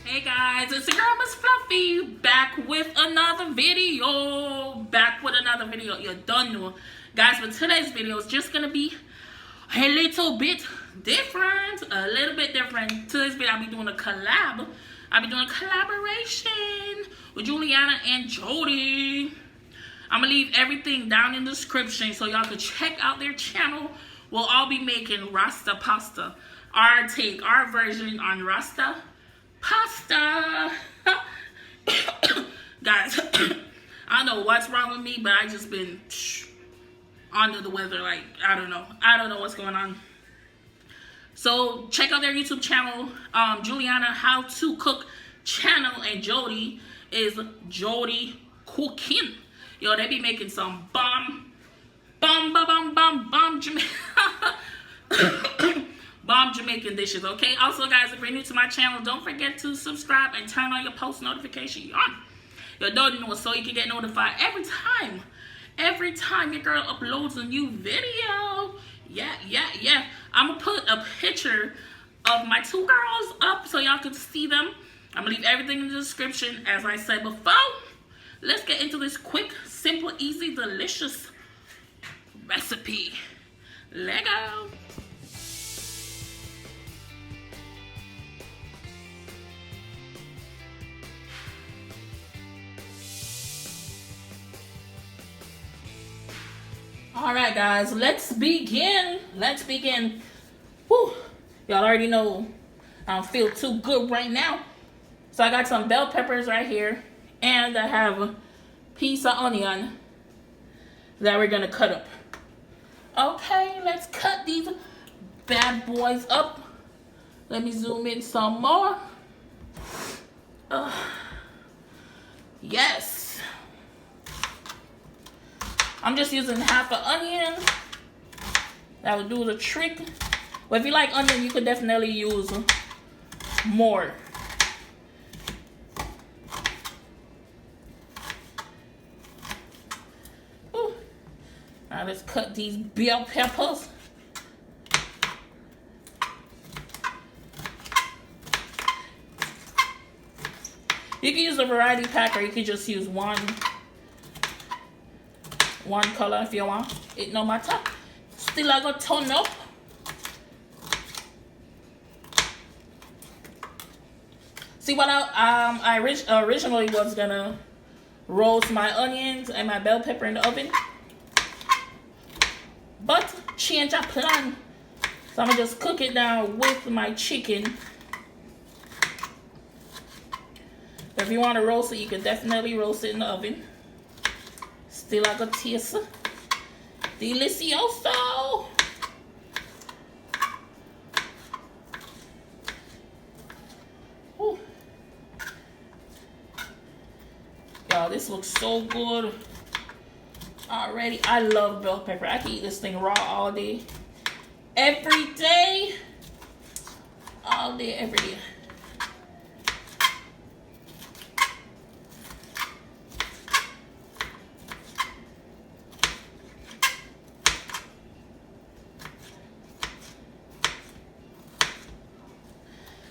Hey guys, it's your girl Miss Fluffy back with another video. You done know. Guys, but today's video is just gonna be a little bit different. Today's video I'll be doing a collab. I'll be doing a collaboration with Juliana and Jody. I'm gonna leave everything down in the description so y'all can check out their channel. We'll all be making Rasta pasta. Our version on Rasta pasta. Guys, I don't know what's wrong with me, but I just been under the weather. Like, I don't know what's going on. So check out their YouTube channel. Juliana How to Cook channel, and Jody is Jody Cooking. Yo, they be making some bomb Jamaican dishes, okay? Also, guys, if you're new to my channel, don't forget to subscribe and turn on your post notification on. You don't know, so you can get notified every time your girl uploads a new video. Yeah. I'm gonna put a picture of my two girls up so y'all can see them. I'm gonna leave everything in the description, as I said before. Let's get into this quick, simple, easy, delicious recipe. Let go. All right, guys, let's begin. Whew. Y'all already know I don't feel too good right now. So I got some bell peppers right here, and I have a piece of onion that we're gonna cut up. Okay, let's cut these bad boys up. Let me zoom in some more. Yes. I'm just using half an onion. That would do the trick. But if you like onion, you could definitely use more. Ooh. Now let's cut these bell peppers. You can use a variety pack, or you can just use one color if you want. It no matter. Still I got turn up. See what I originally was gonna roast my onions and my bell pepper in the oven, but change our plan. So I'm gonna just cook it down with my chicken. If you want to roast it, you can definitely roast it in the oven. Still I got taste delicioso. Ooh. Y'all, this looks so good already. I love bell pepper. I can eat this thing raw all day, every day, all day, every day.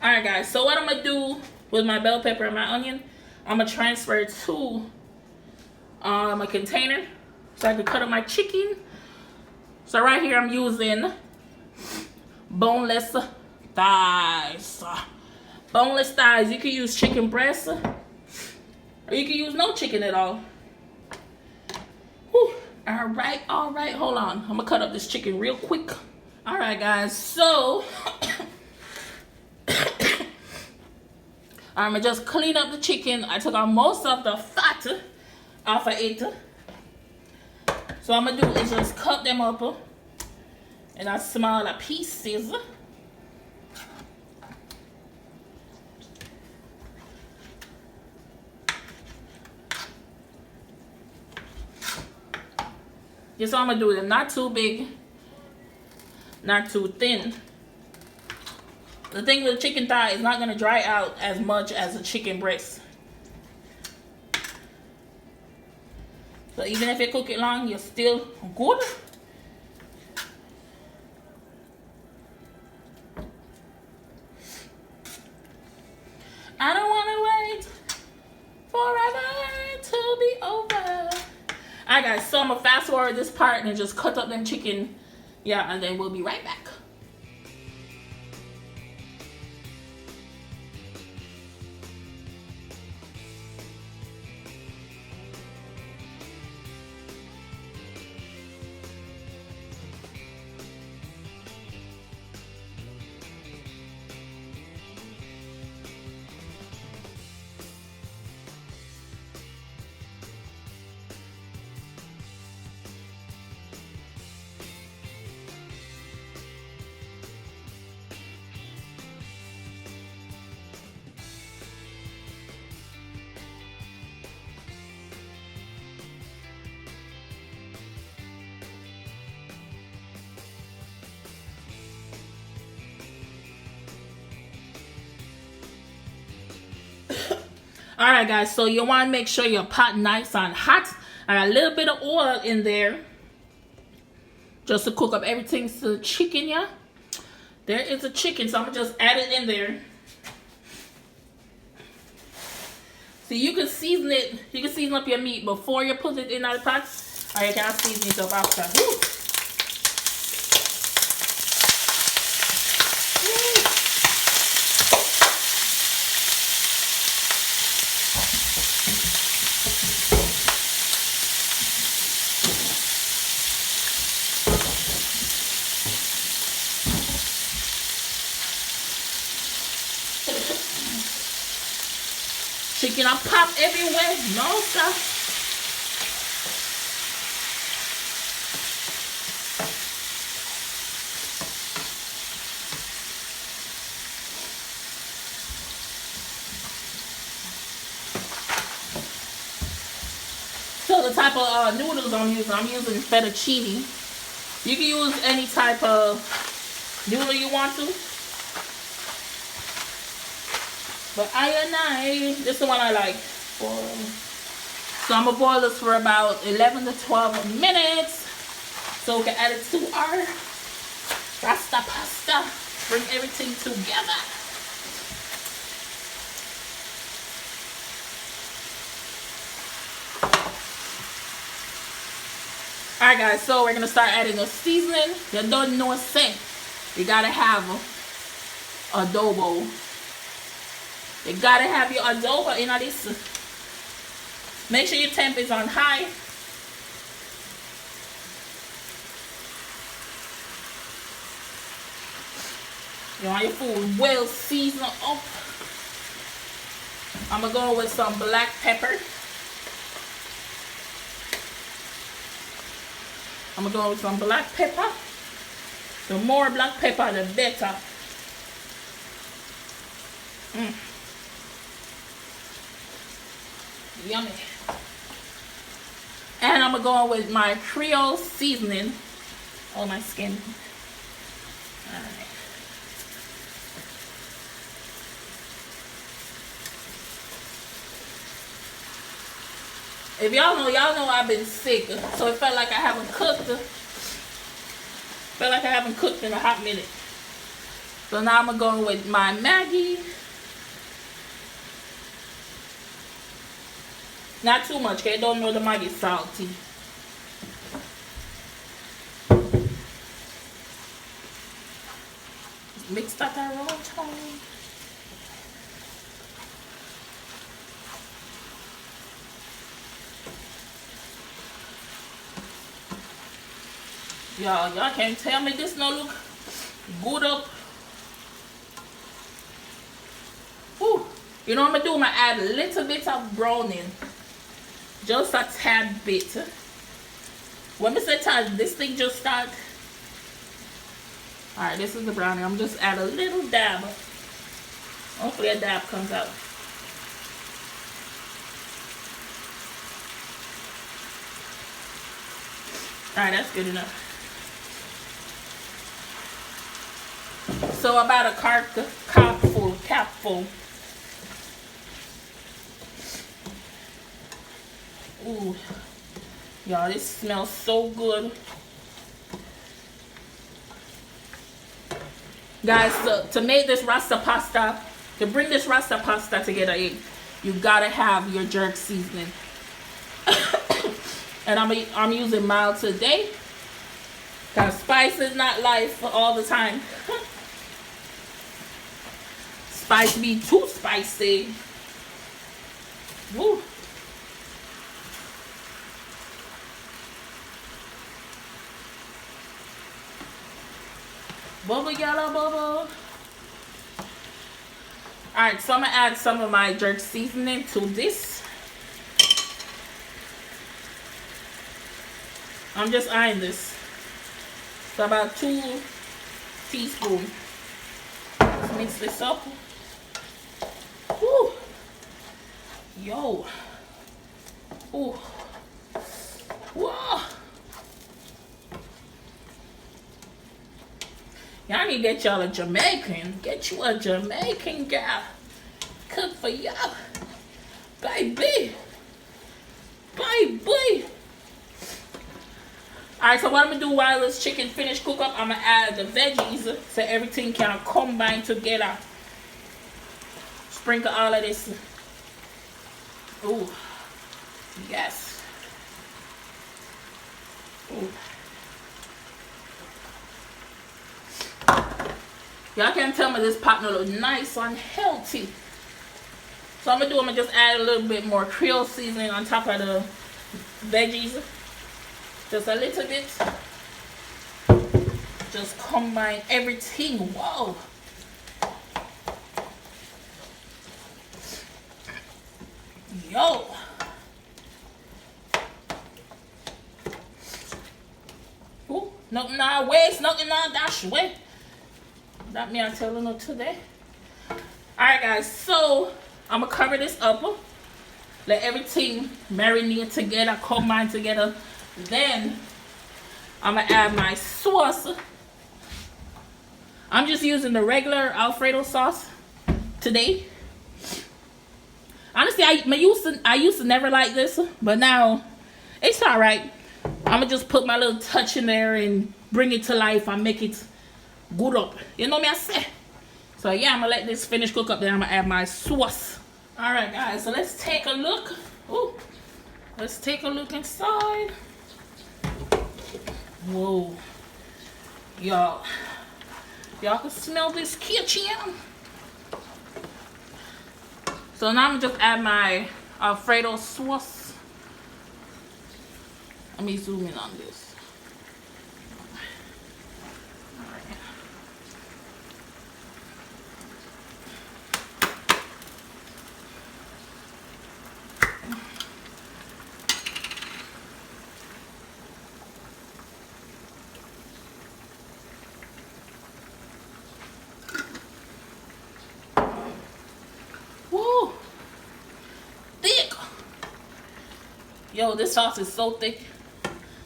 Alright, guys, so what I'm going to do with my bell pepper and my onion, I'm going to transfer it to a container so I can cut up my chicken. So right here I'm using boneless thighs. Boneless thighs. You can use chicken breast, or you can use no chicken at all. Whew. Alright, hold on. I'm going to cut up this chicken real quick. Alright, guys, so I'm gonna just clean up the chicken. I took out most of the fat off of it. So I'm gonna do is just cut them up in smaller pieces. Just so I'm gonna do it not too big, not too thin. The thing with chicken thigh is not going to dry out as much as a chicken breast. So even if you cook it long, you're still good. I don't Alright guys, so I'm gonna fast forward this part and just cut up them chicken. Yeah, and then we'll be right back. Alright guys, so you want to make sure your pot nice and hot. I got a little bit of oil in there just to cook up everything to the chicken. Yeah, there is a chicken, so I'm gonna just add it in there. So you can season it, you can season up your meat before you put it in the pot, or you can season it up after. Woo. Chicken I pop everywhere, no stuff. So the type of noodles I'm using fettuccine. You can use any type of noodle you want to. But this is the one I like. So I'm going to boil this for about 11 to 12 minutes. So we can add it to our Rasta pasta. Bring everything together. Alright guys, so we're going to start adding the seasoning. You don't know what's saying. You got to have adobo. You gotta have your adobo in this. Make sure your temp is on high. You want your food well seasoned up. I'm gonna go with some black pepper. I'm gonna go with some black pepper. The more black pepper, the better. Yummy. And I'm gonna go on with my Creole seasoning on my skin. All right. If y'all know I've been sick, so it felt like I haven't cooked. In a hot minute. So now I'm gonna go with my Maggi. Not too much, okay? Don't know the Maggi salty. Mix that around. Y'all can't tell me this no look good up. Ooh. You know what I'm gonna do? I'm gonna add a little bit of browning. Just a tad bit. When I say tad, this thing just start. Alright, this is the browning. I'm just add a little dab. Hopefully a dab comes out. Alright, that's good enough. So about a capful. Ooh, y'all, this smells so good. Guys, so to make this Rasta pasta, to bring this Rasta pasta together, you gotta have your jerk seasoning. And I'm using mild today. Because spice is not life all the time. Spice be too spicy. Woo. Bubble yellow bubble. Alright, so I'm going to add some of my jerk seasoning to this. I'm just eyeing this. So about 2 teaspoons. Let's mix this up. Woo. Yo. Ooh. Whoa. Y'all need to get y'all a Jamaican. Get you a Jamaican gal. Cook for y'all. Baby. Baby. Alright, so what I'm going to do while this chicken finish cook up, I'm going to add the veggies so everything can combine together. Sprinkle all of this. Ooh. Yes. Ooh. Y'all can't tell me this pot no look nice and healthy. So I'm going to just add a little bit more Creole seasoning on top of the veggies. Just a little bit. Just combine everything. Whoa. Yo. Ooh, nothing I waste, nothing I dash away. That me I telling you today. Alright guys, so I'm gonna cover this up. Let everything marinate together, combine together. Then I'm gonna add my sauce. I'm just using the regular Alfredo sauce today. Honestly, I used to never like this, but now it's alright. I'm gonna just put my little touch in there and bring it to life and make it good up. You know me I say. So yeah, I'm gonna let this finish cook up. Then I'm gonna add my sauce. Alright guys, so let's take a look. Ooh, let's take a look inside. Whoa, y'all can smell this kitchen. So now I'm gonna just add my Alfredo sauce. Let me zoom in on this. Yo, this sauce is so thick.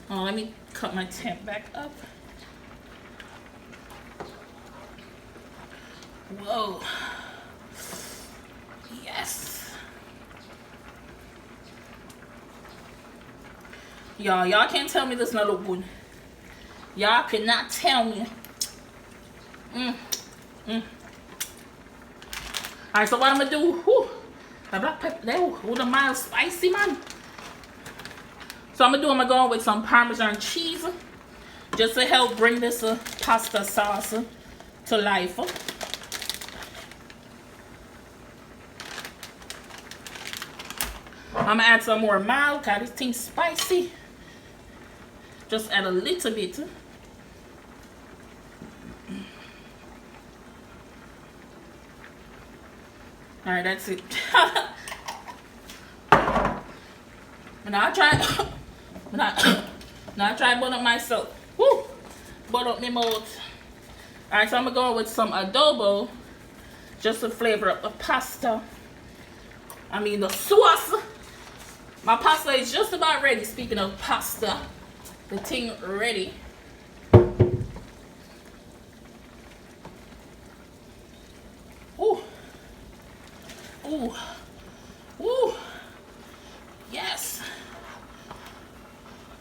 Oh, let me cut my temp back up. Whoa. Yes. Y'all can't tell me this not look good. Y'all cannot tell me. Alright, so what I'm gonna do? Whew, the black pepper there with a mild spicy, man. So I'm gonna go with some Parmesan cheese just to help bring this pasta sauce to life. I'm gonna add some more mild because this thing's spicy. Just add a little bit. Alright, that's it. And I'll try. Now I try butter up myself. Woo! Butter up my mouth. Alright, so I'm gonna go with some adobo just to flavor up the pasta. I mean the sauce. My pasta is just about ready. Speaking of pasta, the thing ready. Ooh. Ooh. Ooh. Yes.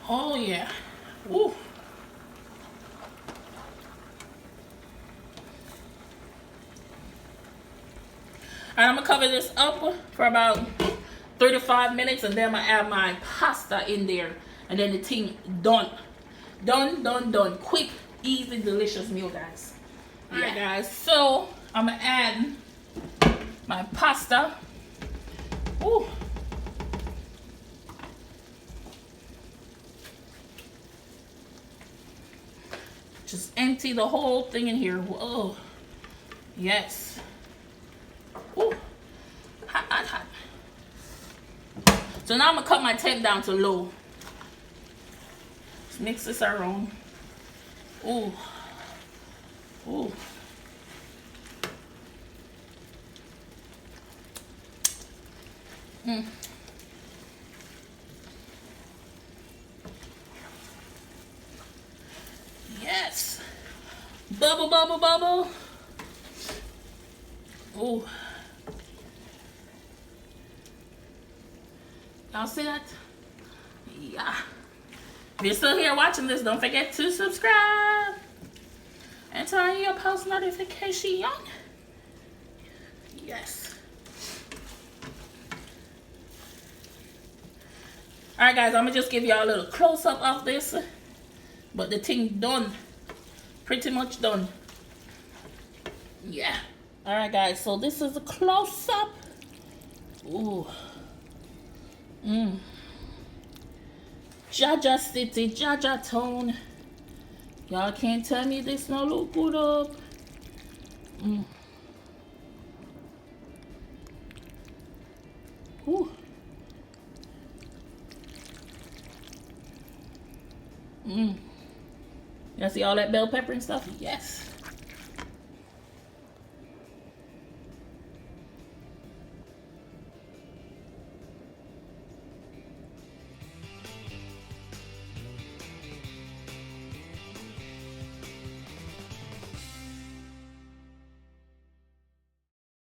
Oh yeah. Ooh. And I'm gonna cover this up for about 35 minutes, and then I'm gonna add my pasta in there, and then the thing done. Done. Quick, easy, delicious meal, guys. Yeah. Alright, guys, so I'm gonna add my pasta. Ooh. Just empty the whole thing in here. Whoa. Yes. Ooh. Hot. So now I'm gonna cut my temp down to low. Let's mix this around. Ooh. Ooh. Yes. Bubble. Ooh. Y'all see that? Yeah. If you're still here watching this, don't forget to subscribe and turn on your post notification. Yes. Alright, guys, I'm gonna just give y'all a little close-up of this. But the thing done. Pretty much done. Yeah. Alright, guys, so this is a close-up. Ooh. Jaja City, Jaja Tone. Y'all can't tell me this no look good up. Ooh. Y'all see all that bell pepper and stuff? Yes.